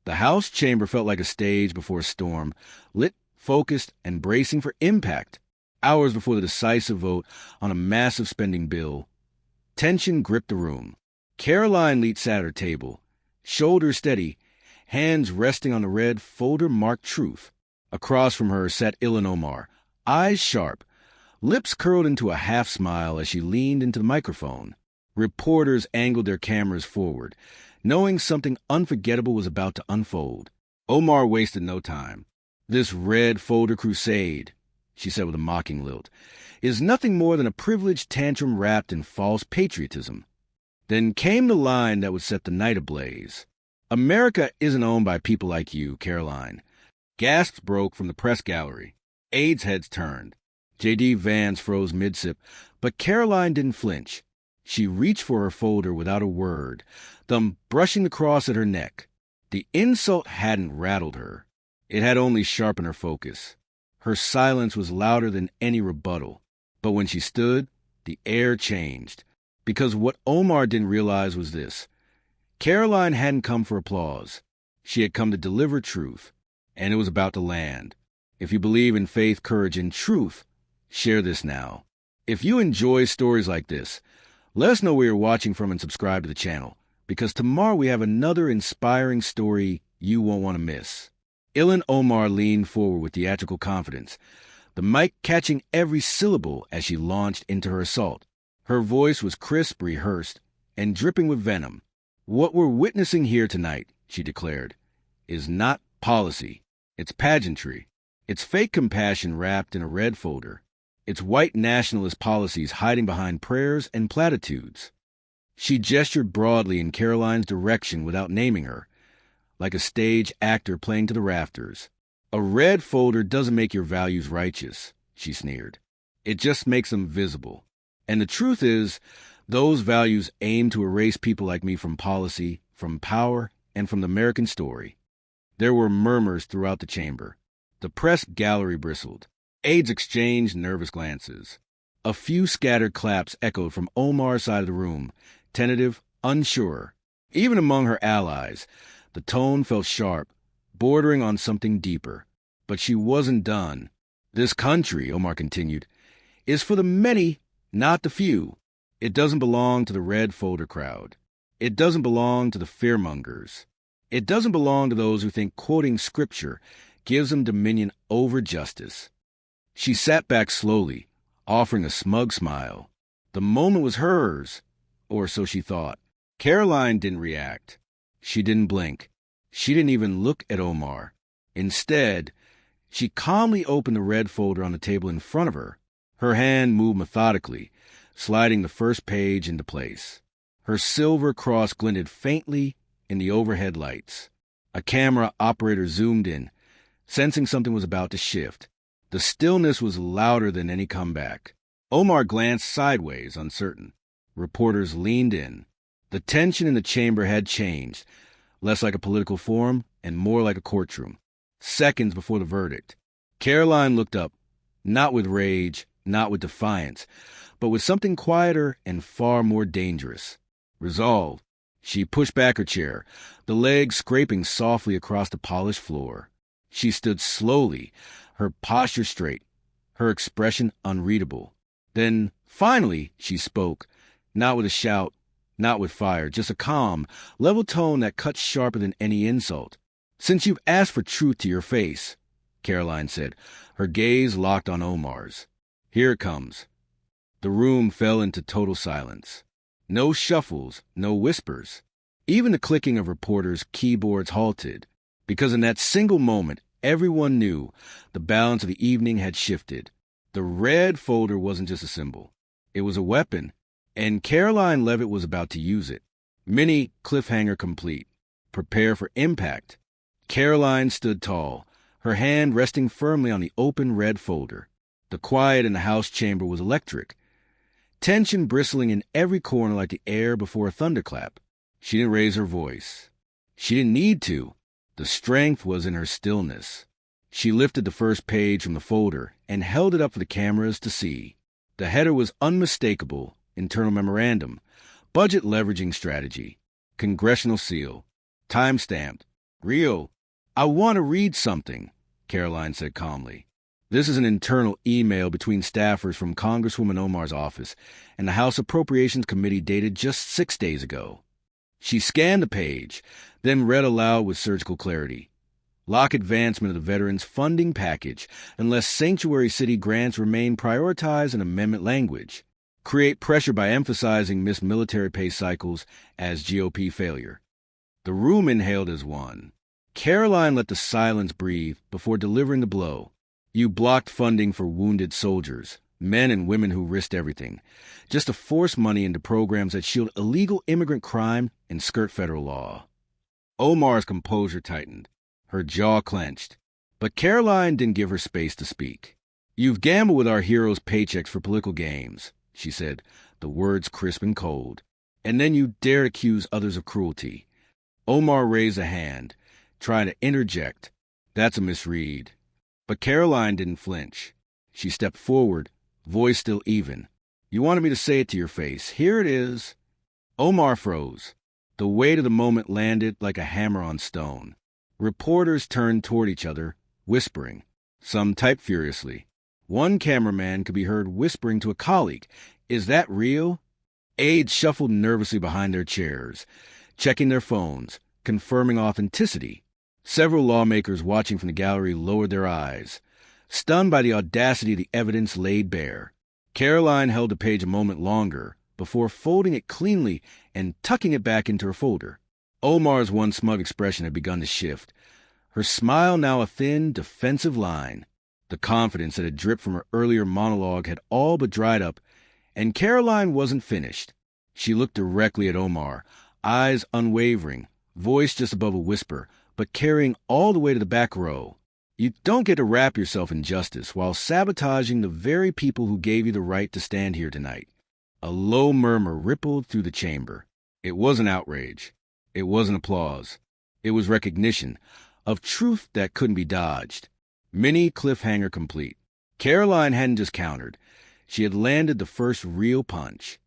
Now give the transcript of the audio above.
The House chamber felt like a stage before a storm, lit, focused, and bracing for impact. Hours before the decisive vote on a massive spending bill, tension gripped the room. Karoline Leavitt sat at her table, shoulders steady, hands resting on the red folder marked Truth. Across from her sat Ilhan Omar, eyes sharp, lips curled into a half-smile as she leaned into the microphone. Reporters angled their cameras forward, knowing something unforgettable was about to unfold. Omar wasted no time. "This red folder crusade," she said with a mocking lilt, "is nothing more than a privileged tantrum wrapped in false patriotism." Then came the line that would set the night ablaze. "America isn't owned by people like you, Karoline." Gasps broke from the press gallery. Aides' heads turned. J.D. Vance froze mid-sip, but Karoline didn't flinch. She reached for her folder without a word, thumb brushing the cross at her neck. The insult hadn't rattled her. It had only sharpened her focus. Her silence was louder than any rebuttal. But when she stood, the air changed. Because what Omar didn't realize was this. Karoline hadn't come for applause. She had come to deliver truth, and it was about to land. If you believe in faith, courage, and truth, share this now. If you enjoy stories like this, let us know where you're watching from and subscribe to the channel, because tomorrow we have another inspiring story you won't want to miss. Ilhan Omar leaned forward with theatrical confidence, the mic catching every syllable as she launched into her assault. Her voice was crisp, rehearsed, and dripping with venom. "What we're witnessing here tonight," she declared, "is not policy. It's pageantry. It's fake compassion wrapped in a red folder. It's white nationalist policies hiding behind prayers and platitudes." She gestured broadly in Karoline's direction without naming her, like a stage actor playing to the rafters. "A red folder doesn't make your values righteous," she sneered. "It just makes them visible. And the truth is, those values aim to erase people like me from policy, from power, and from the American story." There were murmurs throughout the chamber. The press gallery bristled. Aides exchanged nervous glances. A few scattered claps echoed from Omar's side of the room, tentative, unsure. Even among her allies, the tone felt sharp, bordering on something deeper. But she wasn't done. "This country," Omar continued, "is for the many, not the few. It doesn't belong to the red folder crowd. It doesn't belong to the fearmongers. It doesn't belong to those who think quoting scripture gives them dominion over justice." She sat back slowly, offering a smug smile. The moment was hers, or so she thought. Karoline didn't react. She didn't blink. She didn't even look at Omar. Instead, she calmly opened the red folder on the table in front of her. Her hand moved methodically, sliding the first page into place. Her silver cross glinted faintly in the overhead lights. A camera operator zoomed in, sensing something was about to shift. The stillness was louder than any comeback. Omar glanced sideways, uncertain. Reporters leaned in. The tension in the chamber had changed, less like a political forum and more like a courtroom. Seconds before the verdict, Karoline looked up, not with rage, not with defiance, but with something quieter and far more dangerous. Resolve. She pushed back her chair, the legs scraping softly across the polished floor. She stood slowly, her posture straight, her expression unreadable. Then, finally, she spoke, not with a shout, not with fire, just a calm, level tone that cut sharper than any insult. "Since you've asked for truth to your face," Karoline said, her gaze locked on Omar's, "here it comes." The room fell into total silence. No shuffles, no whispers. Even the clicking of reporters' keyboards halted, because in that single moment, everyone knew the balance of the evening had shifted. The red folder wasn't just a symbol. It was a weapon, and Karoline Leavitt was about to use it. Mini cliffhanger complete. Prepare for impact. Karoline stood tall, her hand resting firmly on the open red folder. The quiet in the House chamber was electric, tension bristling in every corner like the air before a thunderclap. She didn't raise her voice. She didn't need to. The strength was in her stillness. She lifted the first page from the folder and held it up for the cameras to see. The header was unmistakable: internal memorandum, budget leveraging strategy, congressional seal, time-stamped, Rio, I want to read something, Karoline said calmly. This is an internal email between staffers from Congresswoman Omar's office and the House Appropriations Committee dated just 6 days ago. She scanned the page, then read aloud with surgical clarity. Lock advancement of the veterans funding package unless sanctuary city grants remain prioritized in amendment language. Create pressure by emphasizing missed military pay cycles as GOP failure. The room inhaled as one. Karoline let the silence breathe before delivering the blow. You blocked funding for wounded soldiers, men and women who risked everything, just to force money into programs that shield illegal immigrant crime and skirt federal law. Omar's composure tightened. Her jaw clenched. But Karoline didn't give her space to speak. You've gambled with our heroes' paychecks for political games, she said, the words crisp and cold. And then you dare accuse others of cruelty. Omar raised a hand, trying to interject. That's a misread. But Karoline didn't flinch. She stepped forward, voice still even. You wanted me to say it to your face. Here it is. Omar froze. The weight of the moment landed like a hammer on stone. Reporters turned toward each other, whispering. Some typed furiously. One cameraman could be heard whispering to a colleague, "Is that real?" Aides shuffled nervously behind their chairs, checking their phones, confirming authenticity. Several lawmakers watching from the gallery lowered their eyes, stunned by the audacity of the evidence laid bare. Karoline held the page a moment longer before folding it cleanly and tucking it back into her folder. Omar's once smug expression had begun to shift, her smile now a thin, defensive line. The confidence that had dripped from her earlier monologue had all but dried up, and Karoline wasn't finished. She looked directly at Omar, eyes unwavering, voice just above a whisper, but carrying all the way to the back row. You don't get to wrap yourself in justice while sabotaging the very people who gave you the right to stand here tonight. A low murmur rippled through the chamber. It wasn't outrage. It wasn't applause. It was recognition of truth that couldn't be dodged. Mini cliffhanger complete. Karoline hadn't just countered. She had landed the first real punch.